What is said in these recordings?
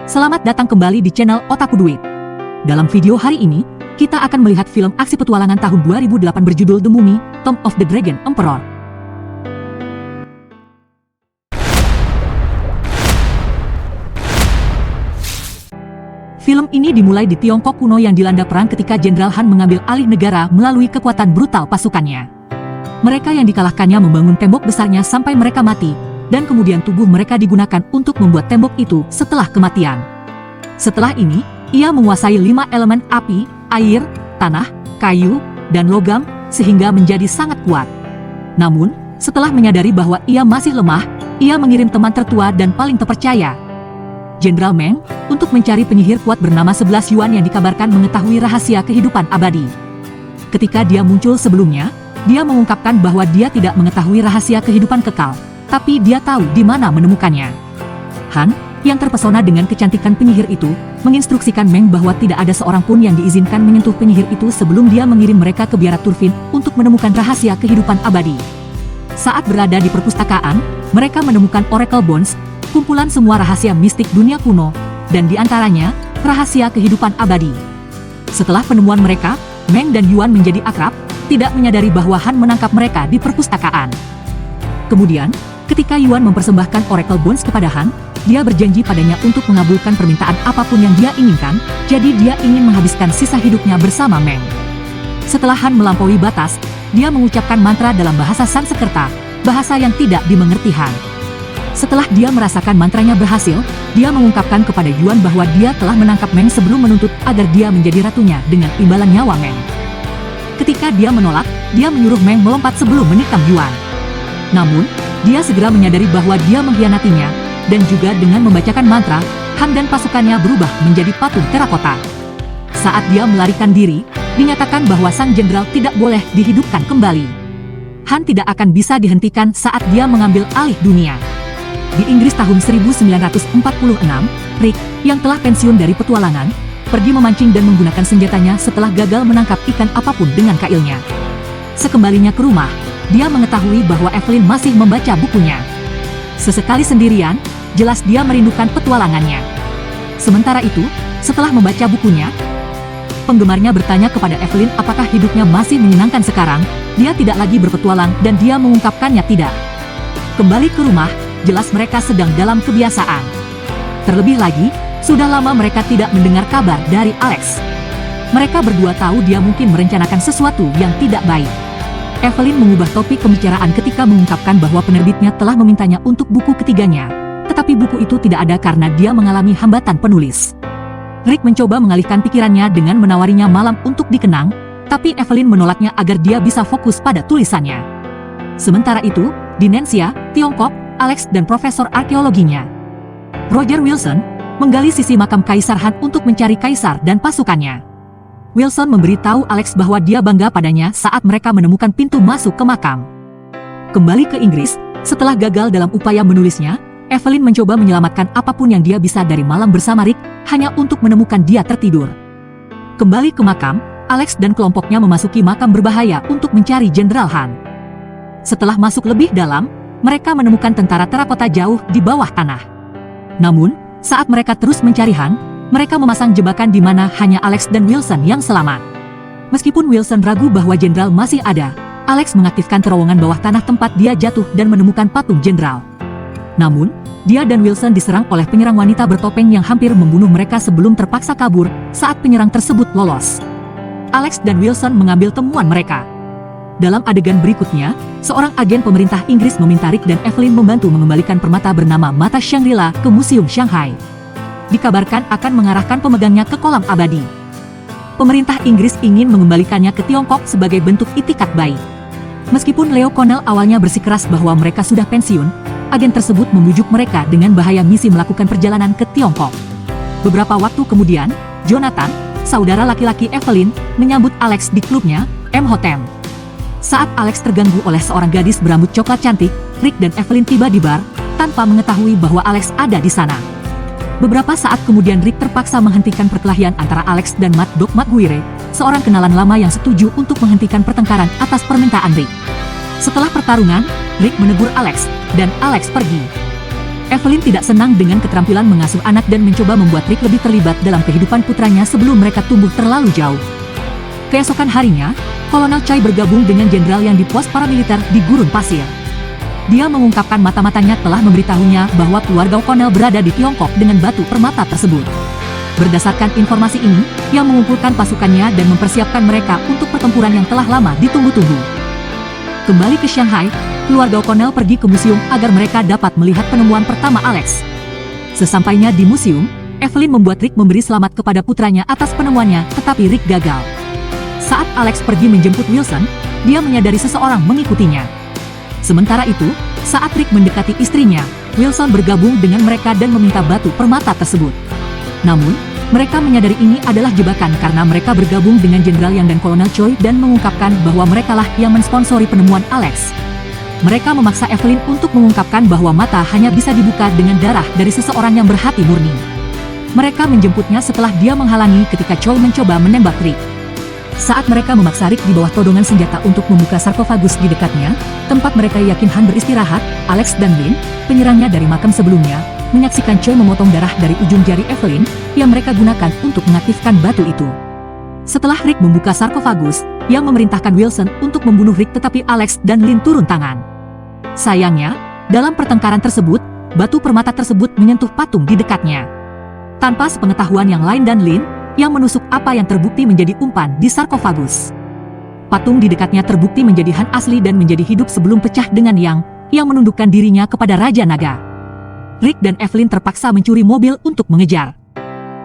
Selamat datang kembali di channel Otaku Duit. Dalam video hari ini, kita akan melihat film aksi petualangan tahun 2008 berjudul The Mummy, Tomb of the Dragon Emperor. Film ini dimulai di Tiongkok kuno yang dilanda perang ketika Jenderal Han mengambil alih negara melalui kekuatan brutal pasukannya. Mereka yang dikalahkannya membangun tembok besarnya sampai mereka mati, dan kemudian tubuh mereka digunakan untuk membuat tembok itu setelah kematian. Setelah ini, ia menguasai 5 elemen api, air, tanah, kayu, dan logam, sehingga menjadi sangat kuat. Namun, setelah menyadari bahwa ia masih lemah, ia mengirim teman tertua dan paling terpercaya, Jenderal Meng, untuk mencari penyihir kuat bernama 11 Yuan yang dikabarkan mengetahui rahasia kehidupan abadi. Ketika dia muncul sebelumnya, dia mengungkapkan bahwa dia tidak mengetahui rahasia kehidupan kekal, tapi dia tahu di mana menemukannya. Han, yang terpesona dengan kecantikan penyihir itu, menginstruksikan Meng bahwa tidak ada seorang pun yang diizinkan menyentuh penyihir itu sebelum dia mengirim mereka ke biara Turfin untuk menemukan rahasia kehidupan abadi. Saat berada di perpustakaan, mereka menemukan Oracle Bones, kumpulan semua rahasia mistik dunia kuno, dan di antaranya, rahasia kehidupan abadi. Setelah penemuan mereka, Meng dan Yuan menjadi akrab, tidak menyadari bahwa Han menangkap mereka di perpustakaan. Kemudian, ketika Yuan mempersembahkan Oracle Bones kepada Han, dia berjanji padanya untuk mengabulkan permintaan apapun yang dia inginkan, jadi dia ingin menghabiskan sisa hidupnya bersama Meng. Setelah Han melampaui batas, dia mengucapkan mantra dalam bahasa Sanskerta, bahasa yang tidak dimengerti Han. Setelah dia merasakan mantranya berhasil, dia mengungkapkan kepada Yuan bahwa dia telah menangkap Meng sebelum menuntut agar dia menjadi ratunya dengan imbalan nyawa Meng. Ketika dia menolak, dia menyuruh Meng melompat sebelum menikam Yuan. Namun, dia segera menyadari bahwa dia mengkhianatinya, dan juga dengan membacakan mantra, Han dan pasukannya berubah menjadi patung terakota. Saat dia melarikan diri, dinyatakan bahwa sang jenderal tidak boleh dihidupkan kembali. Han tidak akan bisa dihentikan saat dia mengambil alih dunia. Di Inggris tahun 1946, Rick, yang telah pensiun dari petualangan, pergi memancing dan menggunakan senjatanya setelah gagal menangkap ikan apapun dengan kailnya. Sekembalinya ke rumah, dia mengetahui bahwa Evelyn masih membaca bukunya. Sesekali sendirian, jelas dia merindukan petualangannya. Sementara itu, setelah membaca bukunya, penggemarnya bertanya kepada Evelyn apakah hidupnya masih menyenangkan sekarang. Dia tidak lagi berpetualang dan dia mengungkapkannya tidak. Kembali ke rumah, jelas mereka sedang dalam kebiasaan. Terlebih lagi, sudah lama mereka tidak mendengar kabar dari Alex. Mereka berdua tahu dia mungkin merencanakan sesuatu yang tidak baik. Evelyn mengubah topik pembicaraan ketika mengungkapkan bahwa penerbitnya telah memintanya untuk buku ketiganya, tetapi buku itu tidak ada karena dia mengalami hambatan penulis. Rick mencoba mengalihkan pikirannya dengan menawarinya malam untuk dikenang, tapi Evelyn menolaknya agar dia bisa fokus pada tulisannya. Sementara itu, di Nanxia, Tiongkok, Alex dan profesor arkeologinya, Roger Wilson, menggali sisi makam Kaisar Han untuk mencari Kaisar dan pasukannya. Wilson memberitahu Alex bahwa dia bangga padanya saat mereka menemukan pintu masuk ke makam. Kembali ke Inggris, setelah gagal dalam upaya menulisnya, Evelyn mencoba menyelamatkan apapun yang dia bisa dari malam bersama Rick, hanya untuk menemukan dia tertidur. Kembali ke makam, Alex dan kelompoknya memasuki makam berbahaya untuk mencari Jenderal Han. Setelah masuk lebih dalam, mereka menemukan tentara terakota jauh di bawah tanah. Namun, saat mereka terus mencari Han, mereka memasang jebakan di mana hanya Alex dan Wilson yang selamat. Meskipun Wilson ragu bahwa jenderal masih ada, Alex mengaktifkan terowongan bawah tanah tempat dia jatuh dan menemukan patung jenderal. Namun, dia dan Wilson diserang oleh penyerang wanita bertopeng yang hampir membunuh mereka sebelum terpaksa kabur saat penyerang tersebut lolos. Alex dan Wilson mengambil temuan mereka. Dalam adegan berikutnya, seorang agen pemerintah Inggris meminta Rick dan Evelyn membantu mengembalikan permata bernama Mata Shangri-La ke Museum Shanghai. Dikabarkan akan mengarahkan pemegangnya ke kolam abadi. Pemerintah Inggris ingin mengembalikannya ke Tiongkok sebagai bentuk itikat baik. Meskipun Leo Connell awalnya bersikeras bahwa mereka sudah pensiun, agen tersebut membujuk mereka dengan bahaya misi melakukan perjalanan ke Tiongkok. Beberapa waktu kemudian, Jonathan, saudara laki-laki Evelyn, menyambut Alex di klubnya, M-Hotel. Saat Alex terganggu oleh seorang gadis berambut coklat cantik, Rick dan Evelyn tiba di bar, tanpa mengetahui bahwa Alex ada di sana. Beberapa saat kemudian Rick terpaksa menghentikan perkelahian antara Alex dan Mad Dog McGuire, seorang kenalan lama yang setuju untuk menghentikan pertengkaran atas permintaan Rick. Setelah pertarungan, Rick menegur Alex, dan Alex pergi. Evelyn tidak senang dengan keterampilan mengasuh anak dan mencoba membuat Rick lebih terlibat dalam kehidupan putranya sebelum mereka tumbuh terlalu jauh. Keesokan harinya, Kolonel Chai bergabung dengan jenderal yang di pos paramiliter di gurun pasir. Dia mengungkapkan mata-matanya telah memberitahunya bahwa keluarga O'Connell berada di Tiongkok dengan batu permata tersebut. Berdasarkan informasi ini, yang mengumpulkan pasukannya dan mempersiapkan mereka untuk pertempuran yang telah lama ditunggu-tunggu. Kembali ke Shanghai, keluarga O'Connell pergi ke museum agar mereka dapat melihat penemuan pertama Alex. Sesampainya di museum, Evelyn membuat Rick memberi selamat kepada putranya atas penemuannya, tetapi Rick gagal. Saat Alex pergi menjemput Wilson, dia menyadari seseorang mengikutinya. Sementara itu, saat Rick mendekati istrinya, Wilson bergabung dengan mereka dan meminta batu permata tersebut. Namun, mereka menyadari ini adalah jebakan karena mereka bergabung dengan Jenderal Yang dan Kolonel Choi dan mengungkapkan bahwa merekalah yang mensponsori penemuan Alex. Mereka memaksa Evelyn untuk mengungkapkan bahwa mata hanya bisa dibuka dengan darah dari seseorang yang berhati murni. Mereka menjemputnya setelah dia menghalangi ketika Choi mencoba menembak Rick. Saat mereka memaksa Rick di bawah todongan senjata untuk membuka sarkofagus di dekatnya, tempat mereka yakin Han beristirahat, Alex dan Lin, penyerangnya dari makam sebelumnya, menyaksikan Choi memotong darah dari ujung jari Evelyn, yang mereka gunakan untuk mengaktifkan batu itu. Setelah Rick membuka sarkofagus, yang memerintahkan Wilson untuk membunuh Rick tetapi Alex dan Lin turun tangan. Sayangnya, dalam pertengkaran tersebut, batu permata tersebut menyentuh patung di dekatnya. Tanpa sepengetahuan yang lain dan Lin, yang menusuk apa yang terbukti menjadi umpan di sarkofagus. Patung di dekatnya terbukti menjadi Han asli dan menjadi hidup sebelum pecah dengan yang menundukkan dirinya kepada Raja Naga. Rick dan Evelyn terpaksa mencuri mobil untuk mengejar.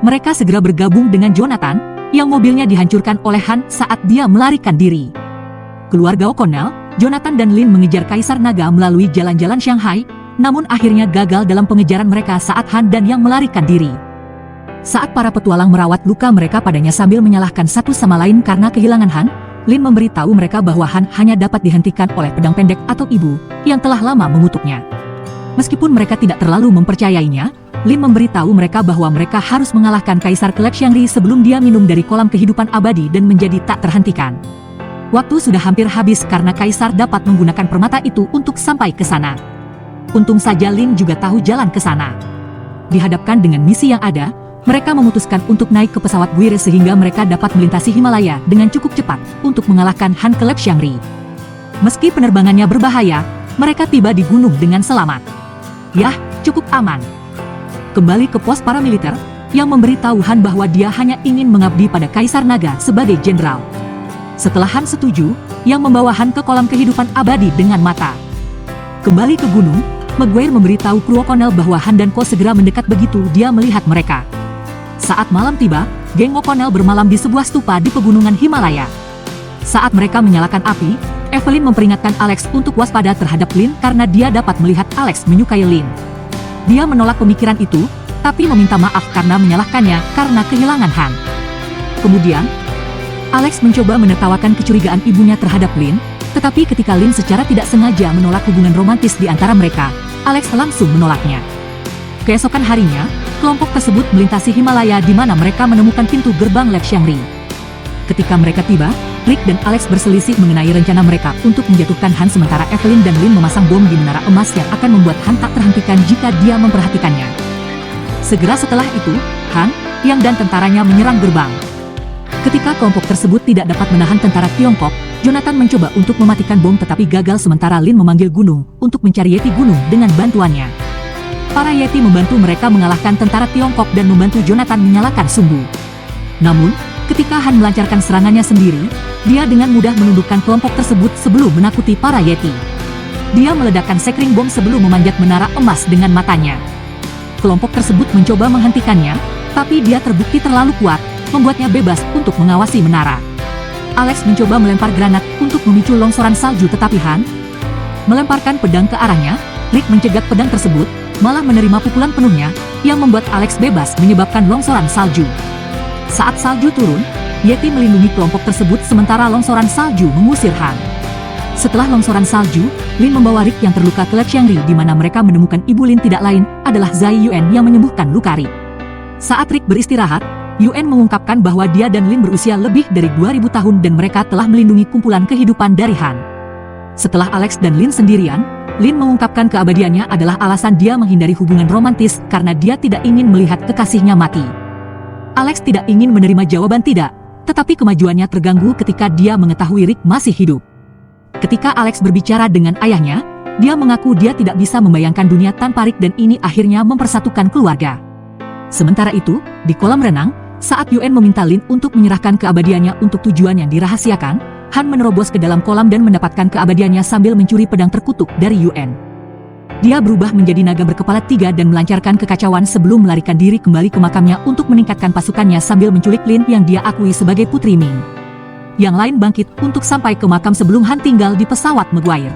Mereka segera bergabung dengan Jonathan, yang mobilnya dihancurkan oleh Han saat dia melarikan diri. Keluarga O'Connell, Jonathan dan Lin mengejar Kaisar Naga melalui jalan-jalan Shanghai, namun akhirnya gagal dalam pengejaran mereka saat Han dan yang melarikan diri. Saat para petualang merawat luka mereka padanya sambil menyalahkan satu sama lain karena kehilangan Han, Lin memberitahu mereka bahwa Han hanya dapat dihentikan oleh pedang pendek atau ibu, yang telah lama mengutuknya. Meskipun mereka tidak terlalu mempercayainya, Lin memberitahu mereka bahwa mereka harus mengalahkan Kaisar Kelek Xiangri sebelum dia minum dari kolam kehidupan abadi dan menjadi tak terhentikan. Waktu sudah hampir habis karena Kaisar dapat menggunakan permata itu untuk sampai ke sana. Untung saja Lin juga tahu jalan ke sana. Dihadapkan dengan misi yang ada, mereka memutuskan untuk naik ke pesawat Guire sehingga mereka dapat melintasi Himalaya dengan cukup cepat untuk mengalahkan Han Kelek Xiangri. Meski penerbangannya berbahaya, mereka tiba di gunung dengan selamat. Yah, cukup aman. Kembali ke pos paramiliter, yang memberitahu Han bahwa dia hanya ingin mengabdi pada Kaisar Naga sebagai jenderal. Setelah Han setuju, yang membawa Han ke kolam kehidupan abadi dengan mata. Kembali ke gunung, Maguire memberitahu kru O'Connell bahwa Han dan Ko segera mendekat begitu dia melihat mereka. Saat malam tiba, geng O'Connell bermalam di sebuah stupa di pegunungan Himalaya. Saat mereka menyalakan api, Evelyn memperingatkan Alex untuk waspada terhadap Lin karena dia dapat melihat Alex menyukai Lin. Dia menolak pemikiran itu, tapi meminta maaf karena menyalahkannya karena kehilangan Han. Kemudian, Alex mencoba menertawakan kecurigaan ibunya terhadap Lin, tetapi ketika Lin secara tidak sengaja menolak hubungan romantis di antara mereka, Alex langsung menolaknya. Keesokan harinya, kelompok tersebut melintasi Himalaya di mana mereka menemukan pintu gerbang Lek Xiangri. Ketika mereka tiba, Rick dan Alex berselisih mengenai rencana mereka untuk menjatuhkan Han sementara Evelyn dan Lin memasang bom di menara emas yang akan membuat Han tak terhentikan jika dia memperhatikannya. Segera setelah itu, Han, Yang dan tentaranya menyerang gerbang. Ketika kelompok tersebut tidak dapat menahan tentara Tiongkok, Jonathan mencoba untuk mematikan bom tetapi gagal sementara Lin memanggil gunung untuk mencari Yeti gunung dengan bantuannya. Para Yeti membantu mereka mengalahkan tentara Tiongkok dan membantu Jonathan menyalakan sumbu. Namun, ketika Han melancarkan serangannya sendiri, dia dengan mudah menundukkan kelompok tersebut sebelum menakuti para Yeti. Dia meledakkan sekring bom sebelum memanjat menara emas dengan matanya. Kelompok tersebut mencoba menghentikannya, tapi dia terbukti terlalu kuat, membuatnya bebas untuk mengawasi menara. Alex mencoba melempar granat untuk memicu longsoran salju tetapi Han melemparkan pedang ke arahnya. Rick mencegat pedang tersebut, malah menerima pukulan penuhnya, yang membuat Alex bebas menyebabkan longsoran salju. Saat salju turun, Yeti melindungi kelompok tersebut sementara longsoran salju mengusir Han. Setelah longsoran salju, Lin membawa Rick yang terluka ke Lek Xiangri di mana mereka menemukan ibu Lin tidak lain adalah Zai Yuan yang menyembuhkan luka Rick. Saat Rick beristirahat, Yuan mengungkapkan bahwa dia dan Lin berusia lebih dari 2000 tahun dan mereka telah melindungi kumpulan kehidupan dari Han. Setelah Alex dan Lin sendirian, Lin mengungkapkan keabadiannya adalah alasan dia menghindari hubungan romantis karena dia tidak ingin melihat kekasihnya mati. Alex tidak ingin menerima jawaban tidak, tetapi kemajuannya terganggu ketika dia mengetahui Rick masih hidup. Ketika Alex berbicara dengan ayahnya, dia mengaku dia tidak bisa membayangkan dunia tanpa Rick dan ini akhirnya mempersatukan keluarga. Sementara itu, di kolam renang, saat Yuen meminta Lin untuk menyerahkan keabadiannya untuk tujuan yang dirahasiakan, Han menerobos ke dalam kolam dan mendapatkan keabadiannya sambil mencuri pedang terkutuk dari Yuen. Dia berubah menjadi naga berkepala 3 dan melancarkan kekacauan sebelum melarikan diri kembali ke makamnya untuk meningkatkan pasukannya sambil menculik Lin yang dia akui sebagai Putri Ming. Yang lain bangkit untuk sampai ke makam sebelum Han tinggal di pesawat Maguire.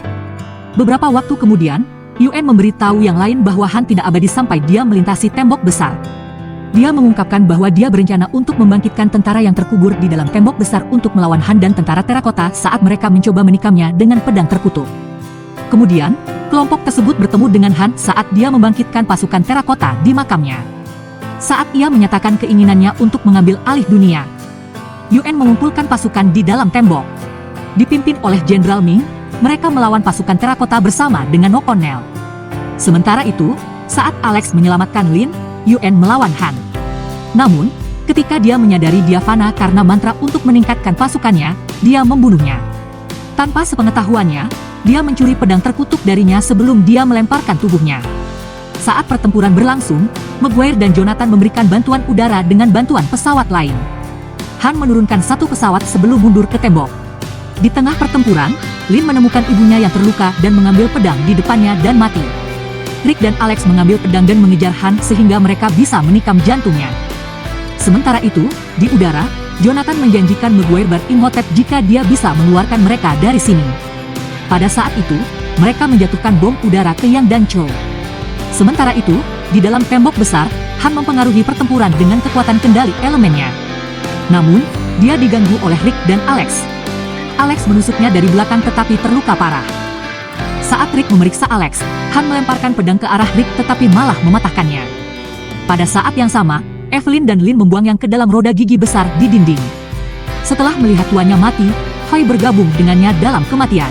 Beberapa waktu kemudian, Yuen memberitahu yang lain bahwa Han tidak abadi sampai dia melintasi tembok besar. Dia mengungkapkan bahwa dia berencana untuk membangkitkan tentara yang terkubur di dalam tembok besar untuk melawan Han dan tentara terakota saat mereka mencoba menikamnya dengan pedang terkutuk. Kemudian, kelompok tersebut bertemu dengan Han saat dia membangkitkan pasukan terakota di makamnya. Saat ia menyatakan keinginannya untuk mengambil alih dunia, Yuen mengumpulkan pasukan di dalam tembok. Dipimpin oleh Jenderal Ming, mereka melawan pasukan terakota bersama dengan O'Connell. Sementara itu, saat Alex menyelamatkan Lin, Yuen melawan Han. Namun, ketika dia menyadari dia fana karena mantra untuk meningkatkan pasukannya, dia membunuhnya. Tanpa sepengetahuannya, dia mencuri pedang terkutuk darinya sebelum dia melemparkan tubuhnya. Saat pertempuran berlangsung, Maguire dan Jonathan memberikan bantuan udara dengan bantuan pesawat lain. Han menurunkan satu pesawat sebelum mundur ke tembok. Di tengah pertempuran, Lin menemukan ibunya yang terluka dan mengambil pedang di depannya dan mati. Rick dan Alex mengambil pedang dan mengejar Han sehingga mereka bisa menikam jantungnya. Sementara itu, di udara, Jonathan menjanjikan Maguire Imhotep jika dia bisa mengeluarkan mereka dari sini. Pada saat itu, mereka menjatuhkan bom udara ke Yang dan Cho. Sementara itu, di dalam tembok besar, Han mempengaruhi pertempuran dengan kekuatan kendali elemennya. Namun, dia diganggu oleh Rick dan Alex. Alex menusuknya dari belakang tetapi terluka parah. Saat Rick memeriksa Alex, Han melemparkan pedang ke arah Rick tetapi malah mematahkannya. Pada saat yang sama, Evelyn dan Lin membuang yang ke dalam roda gigi besar di dinding. Setelah melihat tuannya mati, Hoi bergabung dengannya dalam kematian.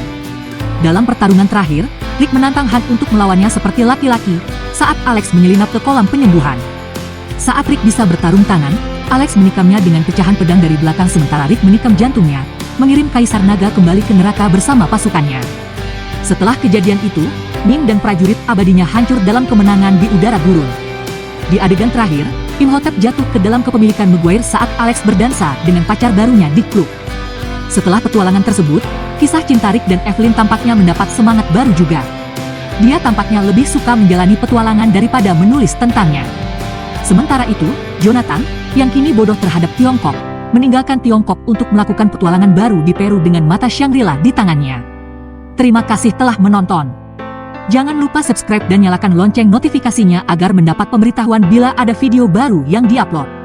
Dalam pertarungan terakhir, Rick menantang Han untuk melawannya seperti laki-laki, saat Alex menyelinap ke kolam penyembuhan. Saat Rick bisa bertarung tangan, Alex menikamnya dengan pecahan pedang dari belakang sementara Rick menikam jantungnya, mengirim Kaisar Naga kembali ke neraka bersama pasukannya. Setelah kejadian itu, Ming dan prajurit abadinya hancur dalam kemenangan di udara gurun. Di adegan terakhir, Imhotep jatuh ke dalam kepemilikan Maguire saat Alex berdansa dengan pacar barunya di klub. Setelah petualangan tersebut, kisah cinta Rick dan Evelyn tampaknya mendapat semangat baru juga. Dia tampaknya lebih suka menjalani petualangan daripada menulis tentangnya. Sementara itu, Jonathan, yang kini bodoh terhadap Tiongkok, meninggalkan Tiongkok untuk melakukan petualangan baru di Peru dengan mata Shangri-La di tangannya. Terima kasih telah menonton. Jangan lupa subscribe dan nyalakan lonceng notifikasinya agar mendapat pemberitahuan bila ada video baru yang diupload.